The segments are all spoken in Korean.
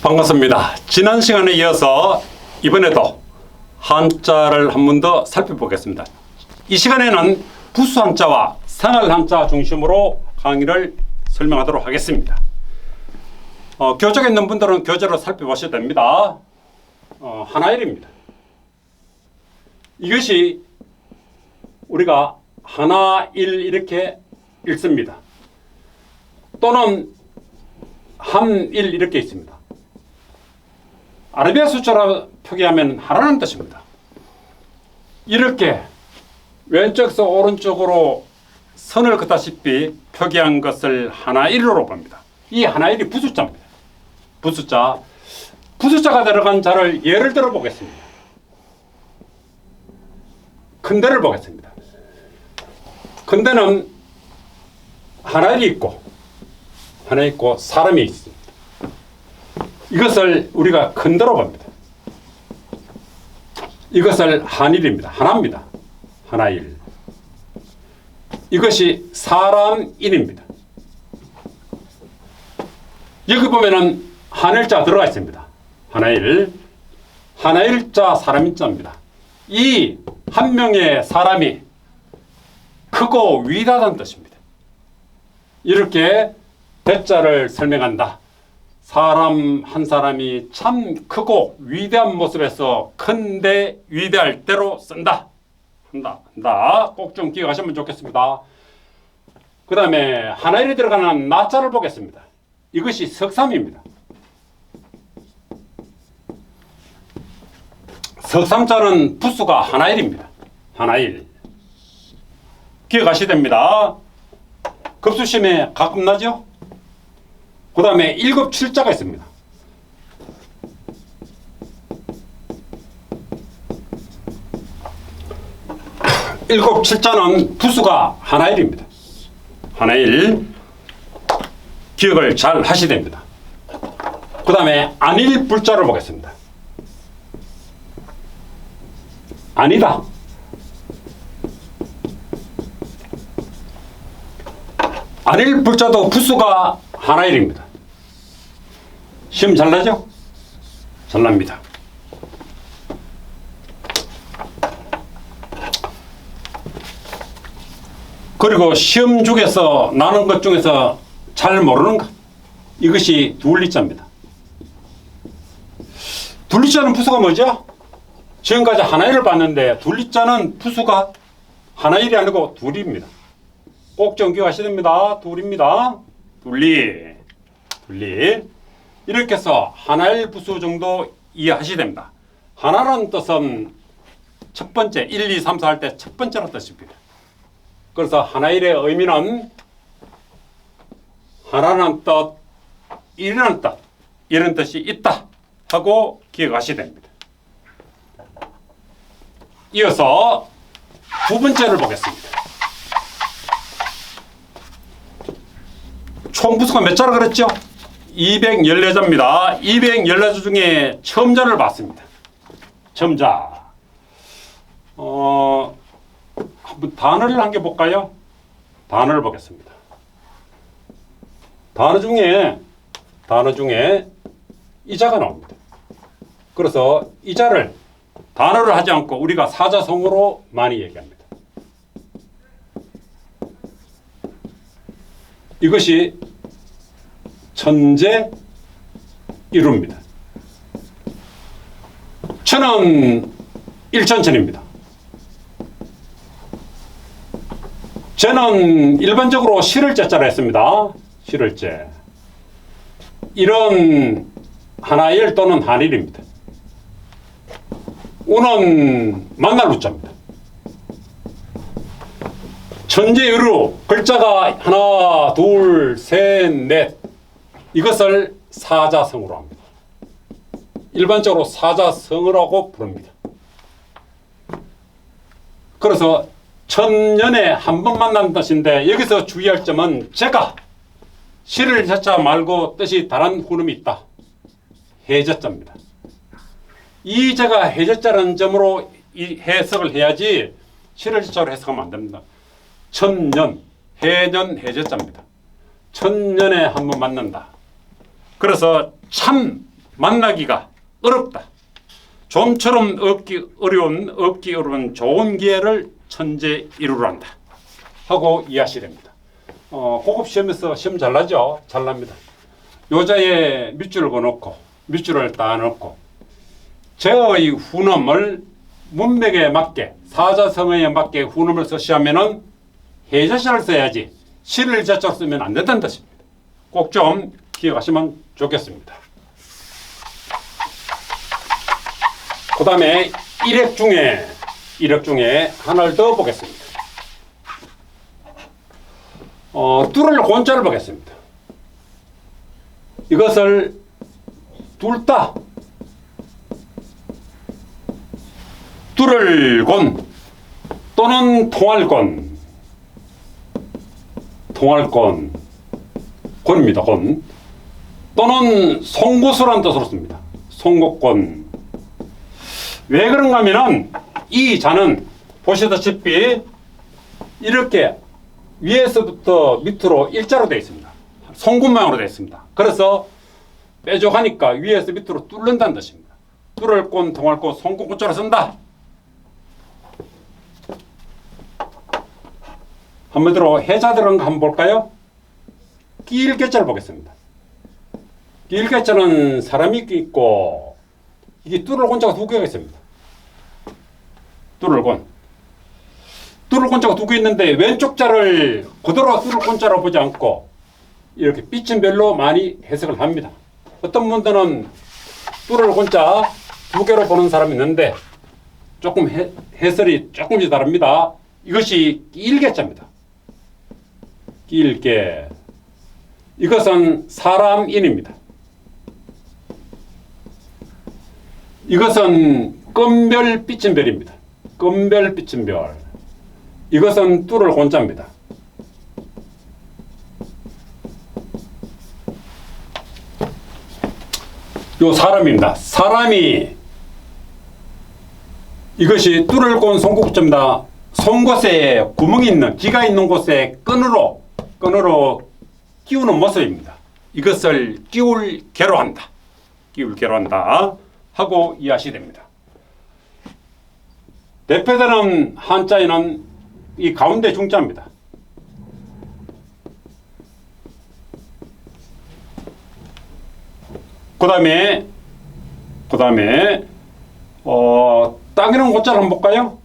반갑습니다. 지난 시간에 이어서 이번에도 한자를 한 번 더 살펴보겠습니다. 이 시간에는 부수 한자와 생활 한자 중심으로 강의를 설명하도록 하겠습니다. 교재에 있는 분들은 교재로 살펴보셔야 됩니다. 하나일입니다. 이것이 우리가 하나일 이렇게 읽습니다. 또는 한일 이렇게 있습니다. 아라비아 숫자로 표기하면 하나라는 뜻입니다. 이렇게 왼쪽에서 오른쪽으로 선을 긋다시피 표기한 것을 하나일로 봅니다. 이 하나일이 부숫자입니다. 부숫자가 들어간 자를 예를 들어 보겠습니다. 근대를 보겠습니다. 근대는 하나일이 있고 사람이 있습니다. 이것을 우리가 근대로 봅니다. 이것을 한일입니다. 하나입니다. 하나일. 이것이 사람일입니다. 여기 보면은 한일자 들어가 있습니다. 하나일자 사람일자입니다. 이 한 명의 사람이 크고 위대하다는 뜻입니다. 이렇게 대자를 설명한다. 사람 한 사람이 참 크고 위대한 모습에서 큰데 위대할 대로 쓴다. 한다. 꼭 좀 기억하시면 좋겠습니다. 그 다음에 하나일이 들어가는 나자를 보겠습니다. 이것이 석삼입니다. 석삼자는 부수가 하나일입니다. 하나일. 기억하셔야 됩니다. 급수심에 가끔 나죠? 그 다음에 일곱 칠자가 있습니다. 일곱 칠자는 부수가 하나일입니다. 하나일. 기억을 잘 하셔야 됩니다. 그 다음에 안일 불자를 보겠습니다. 아니다. 안일 불자도 부수가 하나일입니다. 시험 잘 나죠? 잘 납니다. 그리고 시험 중에서 나는 것 중에서 잘 모르는 것, 이것이 둘리자입니다. 둘리자는 부수가 뭐죠? 지금까지 하나일을 봤는데 둘리자는 부수가 하나일이 아니고 둘입니다. 꼭 좀 기억하셔야 됩니다. 둘입니다. 둘리. 이렇게 해서 하나일 부수 정도 이해하셔야 됩니다. 하나라는 뜻은 첫 번째, 1, 2, 3, 4 할 때 첫 번째라는 뜻입니다. 그래서 하나일의 의미는 하나라는 뜻, 일이라는 뜻, 이런 뜻이 있다 하고 기억하셔야 됩니다. 이어서 두 번째를 보겠습니다. 총 부수가 몇 자라 그랬죠? 214자입니다. 214자 중에 첨자를 봤습니다. 첨자. 한번 단어를 한 개 볼까요? 단어를 보겠습니다. 단어 중에 이자가 나옵니다. 그래서 이자를 단어를 하지 않고 우리가 사자성어로 많이 얘기합니다. 이것이 천재 이루입니다. 천은 일천천입니다. 저는 일반적으로 실을제자로 했습니다. 실을제. 일은 하나일 또는 한일입니다. 우는 만날 우자입니다. 천재의루 글자가 하나, 둘, 셋, 넷 이것을 사자성어로 합니다. 일반적으로 사자성어라고 부릅니다. 그래서 천년에 한 번 만난 뜻인데 여기서 주의할 점은 제가 실을 자자 말고 뜻이 다른 훈음이 있다. 해저자입니다. 이 제가 해저자라는 점으로 이 해석을 해야지 실을 자자로 해석하면 안 됩니다. 천년, 해년, 해저자입니다. 천년에 한 번 만난다. 그래서 참 만나기가 어렵다. 좀처럼 얻기 어려운 좋은 기회를 천재 이루란다 하고 이해하시야 됩니다. 고급 시험에서 시험 잘 나죠? 잘 납니다. 요자에 밑줄을 그어놓고 밑줄을 딱 넣고 제어의 훈음을 문맥에 맞게 사자성어에 맞게 훈음을 쓰시하면은 해자시를 써야지 시를 자자로 쓰면 안 된다는 뜻입니다. 꼭 좀 기억하시면 좋겠습니다. 그 다음에 일획 중에 하나를 더 보겠습니다. 뚫을 곤자를 보겠습니다. 이것을 뚫다, 뚫을 곤 또는 통할 곤입니다. 곤 또는 송곳수라는 뜻으로 씁니다. 송곳곤. 왜 그런가 하면은 이 자는 보시다시피 이렇게 위에서부터 밑으로 일자로 되어 있습니다. 송곳 모양으로 되어 있습니다. 그래서 뾰족하니까 위에서 밑으로 뚫는다는 뜻입니다. 뚫을 곤, 통할 곤, 송곳곤자로 쓴다. 한마디로 해자들은 한번 볼까요? 끼일개자를 보겠습니다. 끼일개자는 사람이 있고 이게 뚫을 곤자가 두 개가 있습니다. 뚫을 곤자가 두 개 있는데 왼쪽 자를 그대로 뚫을 곤자로 보지 않고 이렇게 삐침별로 많이 해석을 합니다. 어떤 분들은 뚫을 곤자 두 개로 보는 사람이 있는데 조금 해설이 조금씩 다릅니다. 이것이 끼일개자입니다. 끼일개. 이것은 사람인입니다. 이것은 끔별 삐침별입니다. 끔별 삐침별. 이것은 뚫을 곤자입니다. 요 사람입니다. 사람이 이것이 뚫을 곤 송곳자입니다. 송곳에 구멍이 있는 기가 있는 곳에 끈으로 끼우는 모습입니다. 이것을 끼울개로 한다. 끼울개로 한다 하고 이해하시야 됩니다. 대표되는 한자에는 이 가운데 중자입니다. 그 다음에 땅이라는 고자를 한번 볼까요?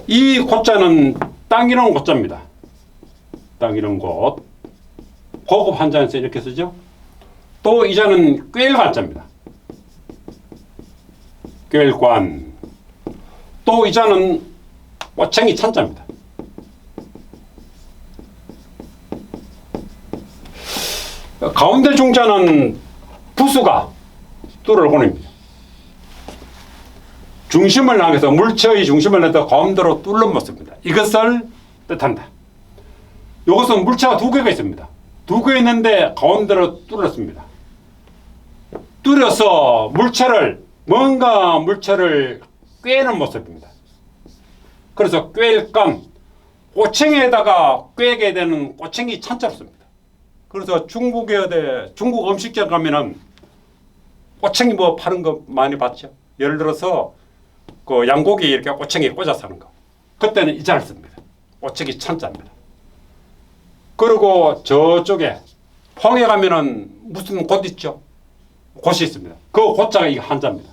이 고자는 땅이라는 고자입니다. 땅이라는 곳. 고급 한자에서 이렇게 쓰죠. 또 이 자는 꿰일관자입니다. 꿰일관. 또 이 자는 꼬챙이 찬자입니다. 가운데 중자는 부수가 뚫을 곤입니다. 중심을 향해서 물체의 중심을 내서 가운데로 뚫는 모습입니다. 이것을 뜻한다. 이것은 물체가 두 개가 있습니다. 두 개 있는데 가운데로 뚫었습니다. 뚫어서 뭔가 물체를 꿰는 모습입니다. 그래서 꿰일감, 꼬챙이에다가 꿰게 되는 꼬챙이 찬자로 씁니다. 그래서 중국 음식점 가면은 꼬챙이 뭐 파는 거 많이 봤죠. 예를 들어서 그 양고기 이렇게 꼬챙이 꽂아서 하는 거. 그때는 이 자를 씁니다. 꼬챙이 찬자입니다. 그리고 저쪽에 홍해 가면은 무슨 곳 있죠? 곳이 있습니다. 그 곳자가 이 한자입니다.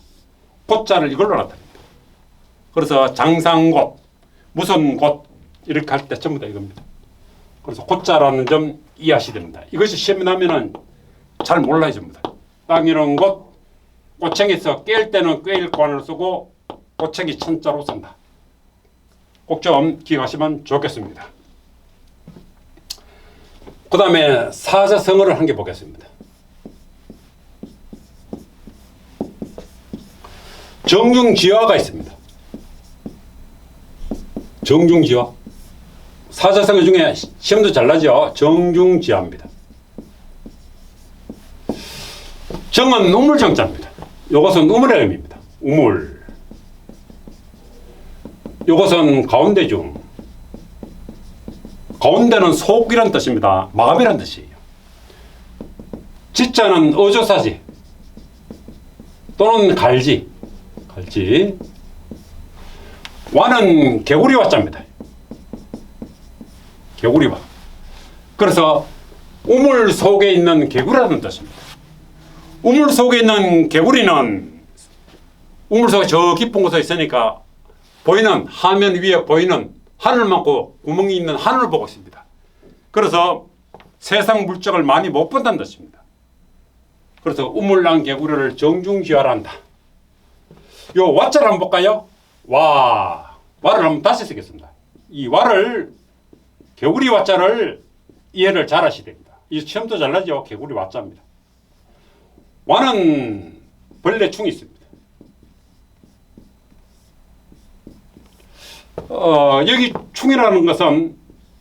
곳자를 이걸로 나타냅니다. 그래서 장상곳, 무슨 곳 이렇게 할 때 전부 다 이겁니다. 그래서 곳자라는 점 이해하셔야 됩니다. 이것이 시험에 나면은 잘 몰라요, 전부 다. 땅이런 곳, 꼬챙이에서 깰 때는 꿰일관을 쓰고 꼬챙이 천자로 쓴다. 꼭 좀 기억하시면 좋겠습니다. 그 다음에 사자성어를 한 개 보겠습니다. 정중지화가 있습니다. 정중지화. 사자성어 중에 시험도 잘 나죠. 정중지화입니다. 정은 우물정자입니다. 이것은 우물의 의미입니다. 우물. 이것은 가운데 중. 가운데는 속이란 뜻입니다. 마음이란 뜻이에요. 지자는 어조사지 또는 갈지. 와는 개구리 와자입니다. 개구리와. 그래서 우물 속에 있는 개구리라는 뜻입니다. 우물 속에 있는 개구리는 우물 속에 저 깊은 곳에 있으니까 보이는 화면 위에 보이는 하늘만고 구멍이 있는 하늘을 보고 있습니다. 그래서 세상 물정을 많이 못 본다는 뜻입니다. 그래서 우물난 개구리를 정중시하란다. 요 와자를 한번 볼까요? 와를 한번 다시 쓰겠습니다. 이 와를 개구리 와자를 이해를 잘 하셔야 됩니다. 이 시험도 잘 나죠. 개구리 와자입니다. 와는 벌레충이 있습니다. 여기 충이라는 것은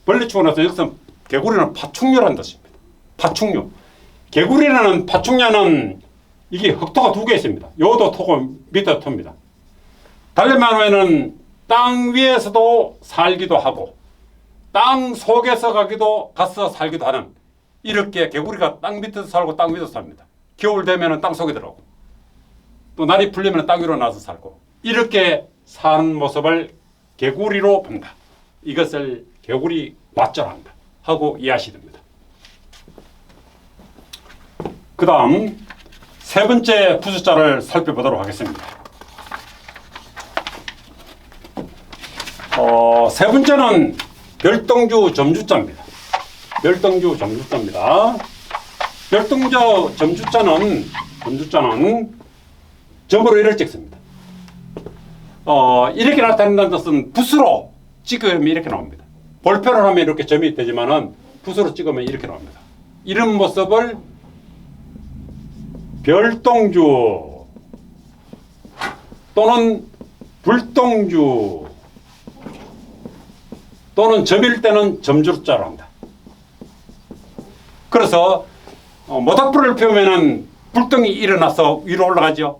벌레충이라서 여기서 개구리는 파충류라는 뜻입니다. 파충류. 개구리라는 파충류는 이게 흑토가 두 개 있습니다. 요도 토고 밑에 토입니다. 달래마노에는 땅 위에서도 살기도 하고 땅 속에서 가서 살기도 하는 이렇게 개구리가 땅 밑에서 살고 땅 위에서 삽니다. 겨울 되면 땅 속에 들어오고 또 날이 풀리면 땅 위로 나서 살고 이렇게 사는 모습을 개구리로 본다. 이것을 개구리 왓절한다 하고 이해하시면 됩니다. 그 다음 세 번째 부수자를 살펴보도록 하겠습니다. 세 번째는 별동주 점주자입니다. 별동주 점주자입니다. 별동주 점주자는 점으로 이를 찍습니다. 이렇게 나타낸다는 뜻은 붓으로 찍으면 이렇게 나옵니다. 볼펜을 하면 이렇게 점이 되지만은 붓으로 찍으면 이렇게 나옵니다. 이런 모습을 별동주 또는 불동주 또는 점일 때는 점주자로 한다. 그래서 모닥불을 피우면은 불똥이 일어나서 위로 올라가죠.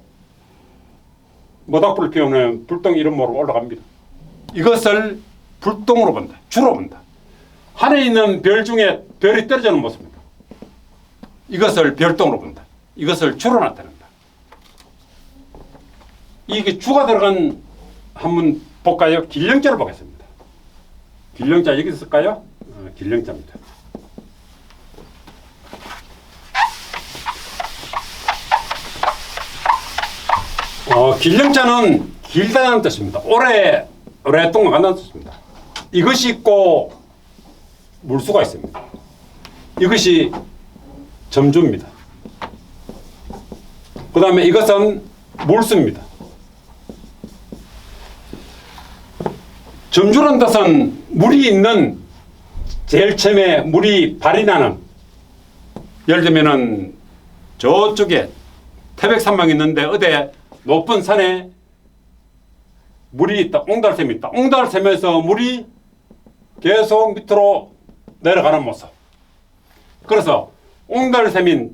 모닥불을 피우면 불똥이 이름으로 올라갑니다. 이것을 불똥으로 본다. 주로 본다. 하늘에 있는 별 중에 별이 떨어지는 모습입니다. 이것을 별똥으로 본다. 이것을 주로 나타낸다. 이게 주가 들어간 한번 볼까요? 길령자를 보겠습니다. 길령자 여기 있을까요? 길령자입니다. 길령자는 길다는 뜻입니다. 오랫동안 간다는 뜻입니다. 이것이 있고 물수가 있습니다. 이것이 점주입니다. 그 다음에 이것은 물수입니다. 점주라는 뜻은 물이 있는 제일 처음에 물이 발이 나는 예를 들면은 저쪽에 태백산맥이 있는데 어디 높은 산에 물이 있다. 옹달샘이 있다. 옹달샘에서 물이 계속 밑으로 내려가는 모습. 그래서 옹달샘인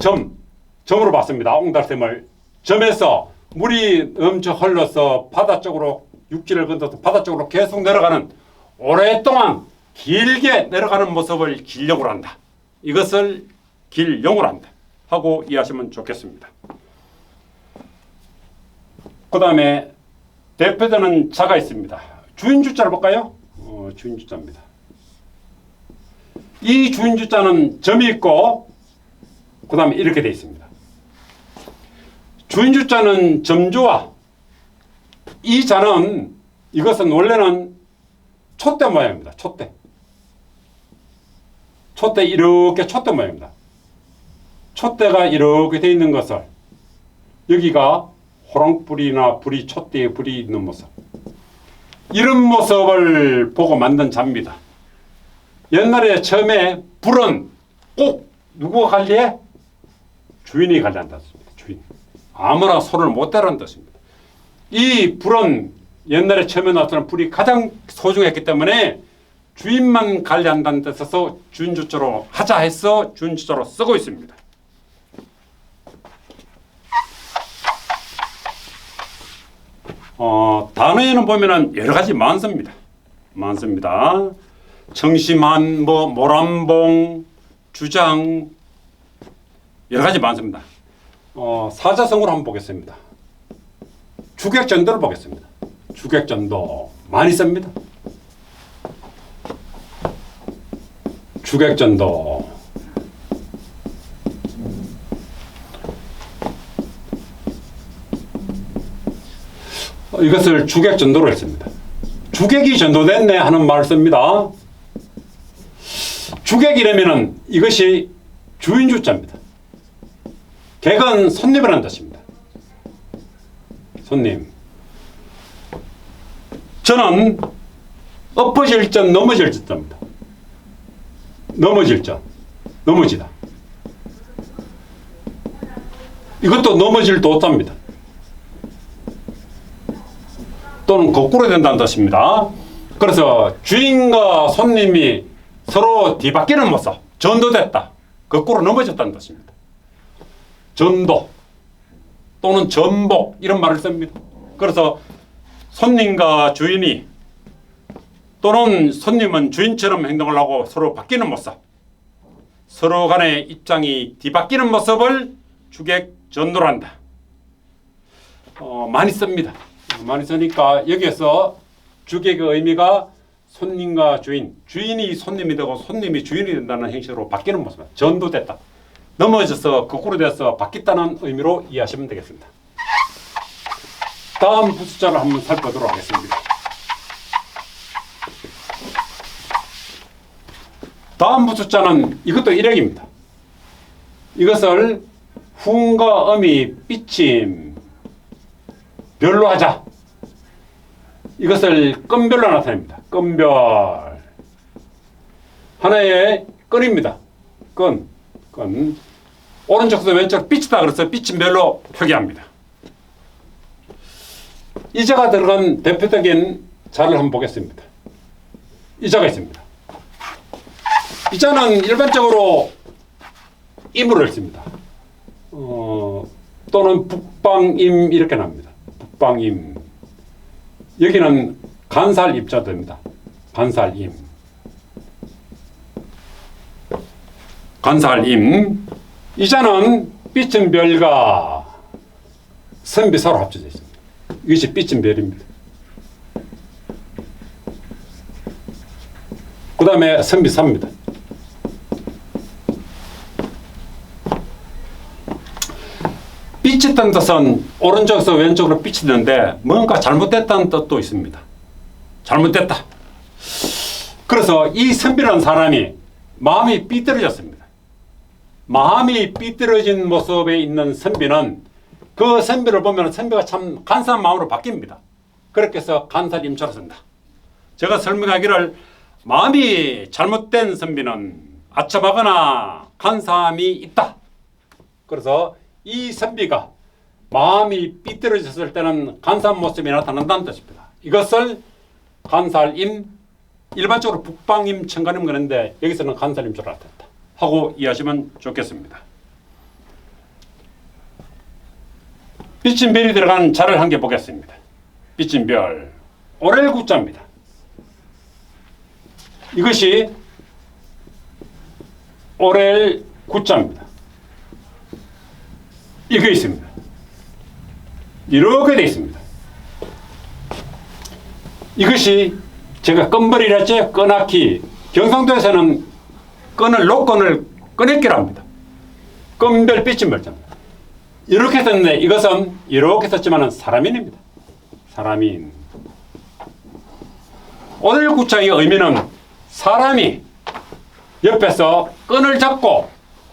점으로 봤습니다. 옹달샘을 점에서 물이 엄청 흘러서 바다 쪽으로 육지를 건너서 바다 쪽으로 계속 내려가는 오랫동안 길게 내려가는 모습을 길령으로 한다. 이것을 길령으로 한다 하고 이해하시면 좋겠습니다. 그 다음에 대표되는 자가 있습니다. 주인주자를 볼까요? 주인주자입니다. 이 주인주자는 점이 있고 그 다음에 이렇게 되어 있습니다. 주인주자는 점주와 이 자는 이것은 원래는 촛대 모양입니다. 촛대 이렇게 촛대 모양입니다. 촛대가 이렇게 되어 있는 것을 여기가 호롱불이나 불이 촛대에 불이 있는 모습 이런 모습을 보고 만든 자입니다. 옛날에 처음에 불은 꼭 누구가 관리해? 주인이 관리한다는 뜻입니다. 주인. 아무나 손을 못 대라는 뜻입니다. 이 불은 옛날에 처음에 나왔던 불이 가장 소중했기 때문에 주인만 관리한다는 뜻에서 주인주자로 하자 해서 주인주자로 쓰고 있습니다. 단어에는 보면은 여러 가지 많습니다. 청심한, 모란봉, 주장 여러 가지 많습니다. 사자성어로 한번 보겠습니다. 주객전도를 보겠습니다. 주객전도 많이 씁니다. 주객전도. 이것을 주객전도로 했습니다. 주객이 전도됐네 하는 말을 씁니다. 주객이라면은 이것이 주인주자입니다. 객은 손님이라는 뜻입니다. 손님. 저는 엎어질 전 넘어질 자입니다. 넘어질 전, 넘어지다. 이것도 넘어질 도자입니다. 또는 거꾸로 된다는 뜻입니다. 그래서 주인과 손님이 서로 뒤바뀌는 모습, 전도됐다. 거꾸로 넘어졌다는 뜻입니다. 전도 또는 전복 이런 말을 씁니다. 그래서 손님과 주인이 또는 손님은 주인처럼 행동을 하고 서로 바뀌는 모습, 서로 간의 입장이 뒤바뀌는 모습을 주객전도란다. 많이 씁니다. 많이 쓰니까 여기에서 주객의 의미가 손님과 주인, 주인이 손님이 되고 손님이 주인이 된다는 형식으로 바뀌는 모습, 전도됐다. 넘어져서 거꾸로 돼서 바뀌었다는 의미로 이해하시면 되겠습니다. 다음 부수자를 한번 살펴보도록 하겠습니다. 다음 부수자는 이것도 일액입니다. 이것을 후음과 음이 삐침, 별로 하자. 이것을 끈별로 나타냅니다. 끈별. 하나의 끈입니다. 끈. 오른쪽에서 왼쪽 삐치다 그래서 삐침별로 표기합니다. 이자가 들어간 대표적인 자를 한번 보겠습니다. 이자가 있습니다. 이자는 일반적으로 임으로 읽습니다. 또는 북방임 이렇게 납니다. 북방임. 여기는 간살 입자 됩니다. 간살임. 간살임. 이자는 삐침별과 선비사로 합쳐져 있습니다. 이것이 삐침별입니다. 그 다음에 선비사입니다. 삐쳤다는 뜻은 오른쪽에서 왼쪽으로 삐치는데 뭔가 잘못됐다는 뜻도 있습니다. 잘못됐다. 그래서 이 선비라는 사람이 마음이 삐뚤어졌습니다. 마음이 삐뚤어진 모습에 있는 선비는 그 선비를 보면 선비가 참 간사한 마음으로 바뀝니다. 그렇게 해서 간살임자로 쓴다. 제가 설명하기를 마음이 잘못된 선비는 아첨하거나 간사함이 있다. 그래서 이 선비가 마음이 삐뚤어졌을 때는 간사한 모습이 나타난다는 뜻입니다. 이것을 간살임, 일반적으로 북방임, 청간임 그런데 여기서는 간살임자로 나타났다 하고 이해하시면 좋겠습니다. 삐침별이 들어간 자를 한 개 보겠습니다. 삐침별, 오렐구자입니다. 이것이 오렐구자입니다. 이게 있습니다. 이렇게 되어 있습니다. 이것이 제가 끈벌이라 했죠. 끈악기. 경상도에서는 끈을 노끈을 끈액기라 합니다. 끈별 삐침별자입니다. 이렇게 썼는데 이것은 이렇게 썼지만 사람인입니다. 사람인. 오늘 구창의 의미는 사람이 옆에서 끈을 잡고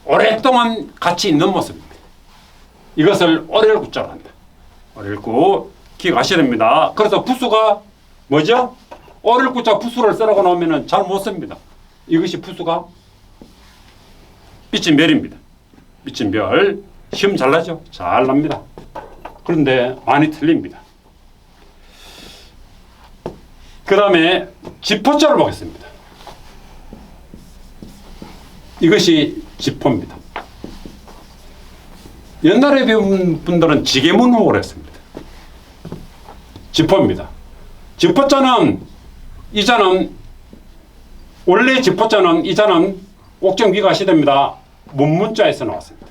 오랫동안 같이 있는 모습입니다. 이것을 오렐구자로 한다. 오렐구 기억하셔야 됩니다. 그래서 부수가 뭐죠? 오렐구자 부수를 쓰라고 나오면 잘 못 씁니다. 이것이 부수가 삐침별입니다. 삐침별 시험 잘 나죠? 잘 납니다. 그런데 많이 틀립니다. 그 다음에 지포자를 보겠습니다. 이것이 지포입니다. 옛날에 배운 분들은 지게문호를 했습니다. 지포입니다. 지포자는 이자는 원래 지포자는 이자는 옥정 귀가시 됩니다. 문문자에서 나왔습니다.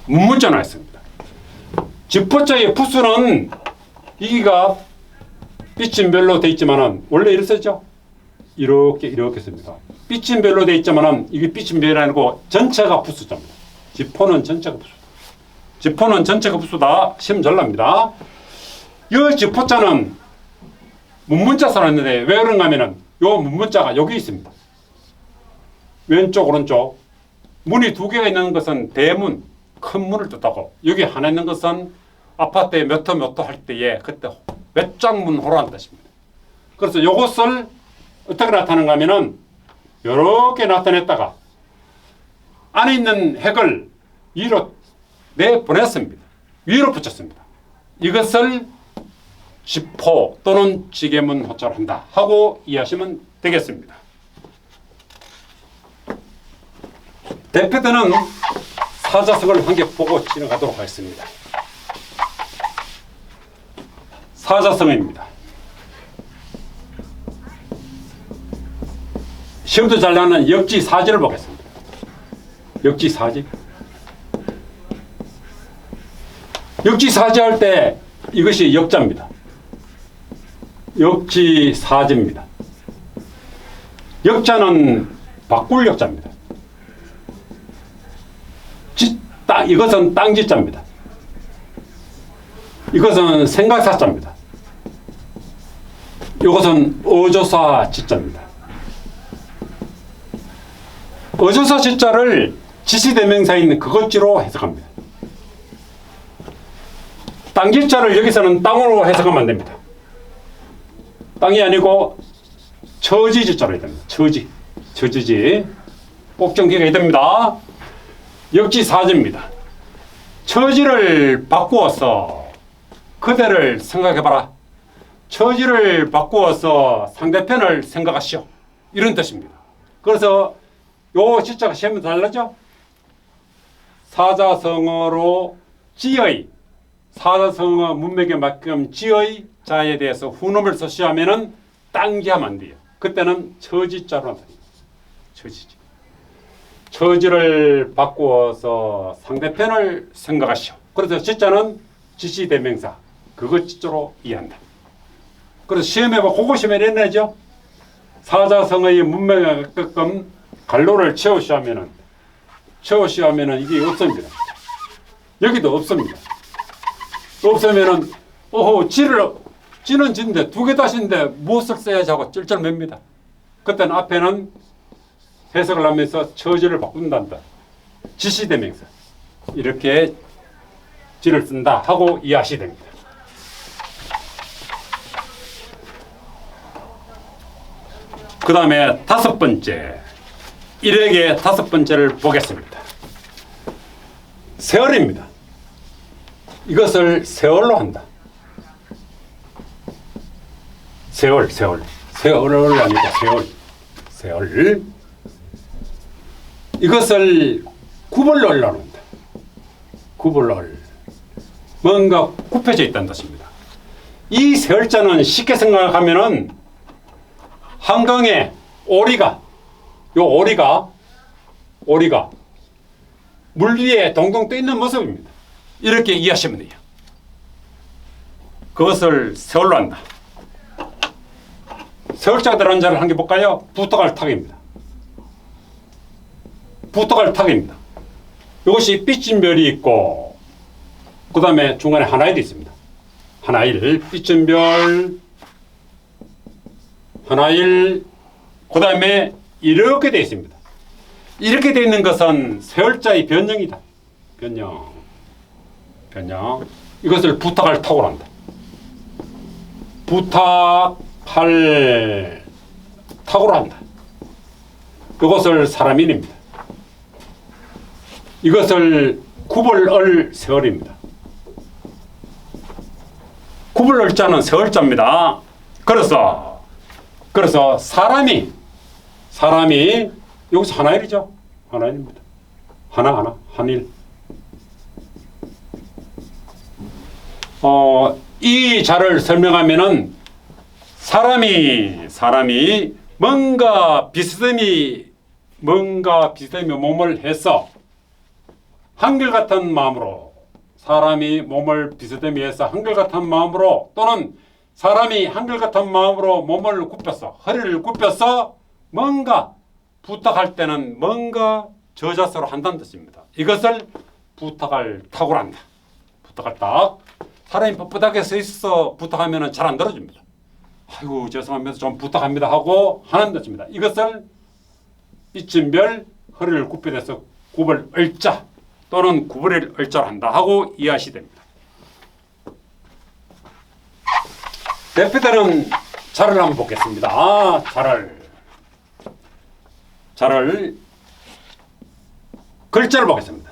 문문자로 했습니다. 지포자의 부수는 이기가 삐침별로 돼 있지만은 원래 이렇게 쓰죠. 이렇게 씁니다. 삐침별로 돼 있지만은 이게 삐침별이 아니고 전체가 부수자입니다. 지포는 전체가 부수. 지포는 전체가 부수다. 시험 잘 납니다. 이 지포자는 문문자 써놨는데 왜 그런가 하면은 요 문문자가 여기 있습니다. 왼쪽 오른쪽 문이 두 개가 있는 것은 대문 큰 문을 뜻하고 여기 하나 있는 것은 아파트에 몇 호 할 때에 그때 몇 장문호라는 뜻입니다. 그래서 이것을 어떻게 나타내는가 하면은 이렇게 나타냈다가 안에 있는 핵을 위로 내보냈습니다. 위로 붙였습니다. 이것을 지포 또는 지게문 호자로 한다 하고 이해하시면 되겠습니다. 대표되는 사자성어를 한 개 보고 지나가도록 하겠습니다. 사자성어입니다. 시험도 잘 나는 역지사지를 보겠습니다. 역지사지. 역지사지 할 때 이것이 역자입니다. 역지사지입니다. 역자는 바꿀 역자입니다. 이것은 땅지자입니다. 이것은 생각사자입니다. 이것은 어조사 지자입니다. 어조사 지자를 지시대명사인 그것지로 해석합니다. 땅지자를 여기서는 땅으로 해석하면 안 됩니다. 땅이 아니고 처지지자로 해야 됩니다. 처지지. 꼭 정기가 됩니다. 역지사지입니다. 처지를 바꾸어서 그대를 생각해봐라. 처지를 바꾸어서 상대편을 생각하시오. 이런 뜻입니다. 그래서 요 지자가 시험에 달라져. 사자성어로 지의, 사자성어 문맥에 맞게끔 지의 자에 대해서 후놈을 서시하면은 땅지하면 안 돼요. 그때는 처지자로 나타납니다. 처지지. 처지를 바꾸어서 상대편을 생각하시오. 그래서 지자는 지시대명사, 그것 지자로 이해한다. 그래서 시험에 그거 시험에 냈죠. 사자성어의 문맥에 가끔 갈로를 채우시하면은 이게 없습니다. 여기도 없습니다. 없으면은 지는 지인데 두 개 다시인데 무엇을 써야지 하고 쩔쩔맵니다. 그때는 앞에는 해석을 하면서 처지를 바꾼단다. 지시대명사. 이렇게 지를 쓴다 하고 이해하셔야 됩니다. 그 다음에 다섯 번째. 일액의 다섯 번째를 보겠습니다. 세월입니다. 이것을 세월로 한다. 세월을 아니고 세월. 이것을 구벌로 한다. 구벌로 뭔가 굽혀져 있다는 뜻입니다. 이 세월자는 쉽게 생각하면은 한강에 오리가 물 위에 동동 떠 있는 모습입니다. 이렇게 이해하시면 돼요. 그것을 세월로 한다. 세월자가 들어간 자를 한 개 볼까요? 부터갈탁입니다. 이것이 삐침별이 있고 그 다음에 중간에 하나일이 있습니다. 하나일, 삐침별, 하나일, 그 다음에 이렇게 되어 있습니다. 이렇게 되어 있는 것은 세월자의 변형이다. 변형. 이것을 부탁할 탁으로 한다. 부탁할 탁으로 한다. 이것을 사람인입니다. 이것을 구벌을 세월입니다. 구벌을 자는 세월자입니다. 그래서 사람이 여기서 하나일이죠. 하나일입니다. 한일. 이 자를 설명하면은 사람이 뭔가 비스듬히 몸을 해서 한결같은 마음으로 사람이 몸을 비스듬히 해서 한결같은 마음으로 또는 사람이 한결같은 마음으로 몸을 굽혀서 허리를 굽혀서 뭔가 부탁할 때는 뭔가 저자세로 한다는 뜻입니다. 이것을 부탁을 탁월한다. 부탁할 딱. 사람이 뻣뻣하게 서 있어서 부탁하면 잘 안 들어줍니다. 아이고 죄송합니다. 좀 부탁합니다 하고 하는 뜻입니다. 이것을 이쯤별 허리를 굽혀서 굽을 을자 또는 구부릴 을자로 한다 하고 이해하시면 됩니다. 대표되는 자를 한번 보겠습니다. 자를 글자를 보겠습니다.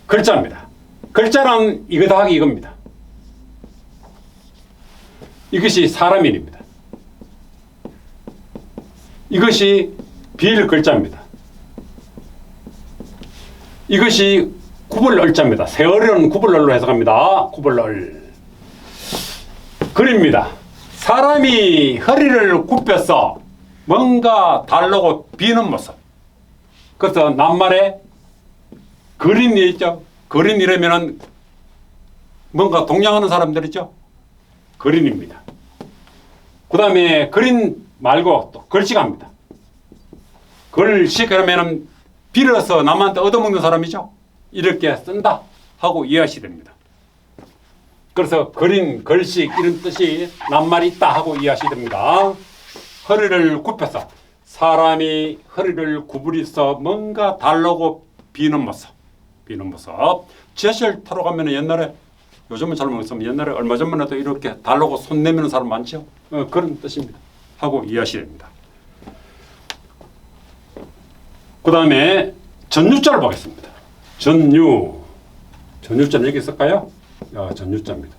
글자입니다. 글자는 이거 더하기 이겁니다. 이것이 사람 일입니다. 이것이 빌 글자입니다. 이것이 구불얼자입니다. 세월은 구불얼로 해석합니다. 구불얼. 글입니다. 사람이 허리를 굽혀서 뭔가 달라고 비는 모습. 그래서 낱말에 그린이 있죠. 그린이라면은 뭔가 동양하는 사람들이죠. 그린입니다. 그 다음에 그린 말고 또 글씨갑니다. 글씨 그러면은 빌어서 남한테 얻어먹는 사람이죠. 이렇게 쓴다 하고 이해하시면 됩니다. 그래서 그린, 글씨 이런 뜻이 낱말이 있다 하고 이해하시면 됩니다. 허리를 굽혀서 사람이 허리를 구부려서 뭔가 달라고 비는 모습. 지하철 타러 가면 옛날에 요즘은 잘 모르겠지만 옛날에 얼마 전만 해도 이렇게 달라고 손 내미는 사람 많죠. 그런 뜻입니다. 하고 이해하셔야 됩니다. 그 다음에 전유자를 보겠습니다. 전유자는 여기 있을까요? 전유자입니다.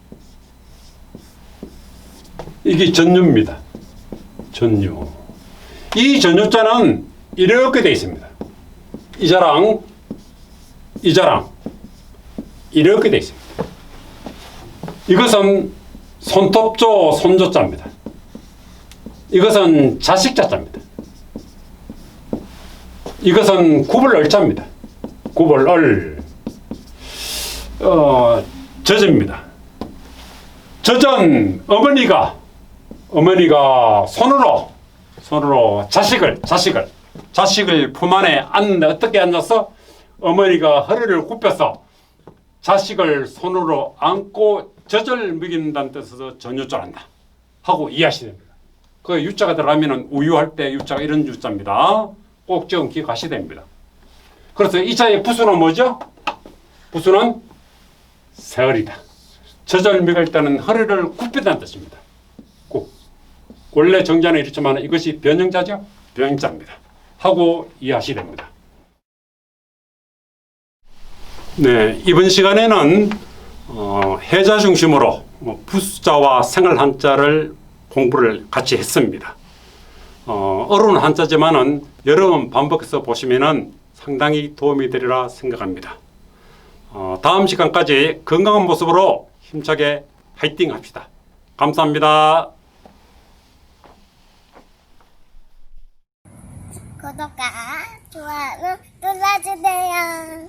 이게 전유입니다. 전유. 이 전유자는 이렇게 되어 있습니다. 이자랑 이렇게 되어 있습니다. 이것은 손톱조 손조자입니다. 이것은 자식자자입니다. 이것은 구불얼자입니다. 구불얼. 저전입니다. 저전 어머니가 손으로 자식을 품 안에 안는데 어떻게 앉아서 어머니가 허리를 굽혀서 자식을 손으로 안고 젖을 먹인다는 뜻에서 전유자란다 하고 이해하시면 됩니다. 그 유자가 들어가면 우유할 때 유자가 이런 유자입니다. 꼭 좀 기억하셔야 됩니다. 그래서 이 자의 부수는 뭐죠? 부수는 세월이다. 젖을 먹일 때는 허리를 굽힌다는 뜻입니다. 원래 정자는 이렇지만 이것이 변형자죠? 변형자입니다. 하고 이해하셔야 됩니다. 네, 이번 시간에는 해자 중심으로 부수자와 생활 한자를 공부를 같이 했습니다. 어려운 한자지만은 여러 번 반복해서 보시면은 상당히 도움이 되리라 생각합니다. 다음 시간까지 건강한 모습으로 힘차게 파이팅 합시다. 감사합니다. 구독과 좋아요 눌러주세요.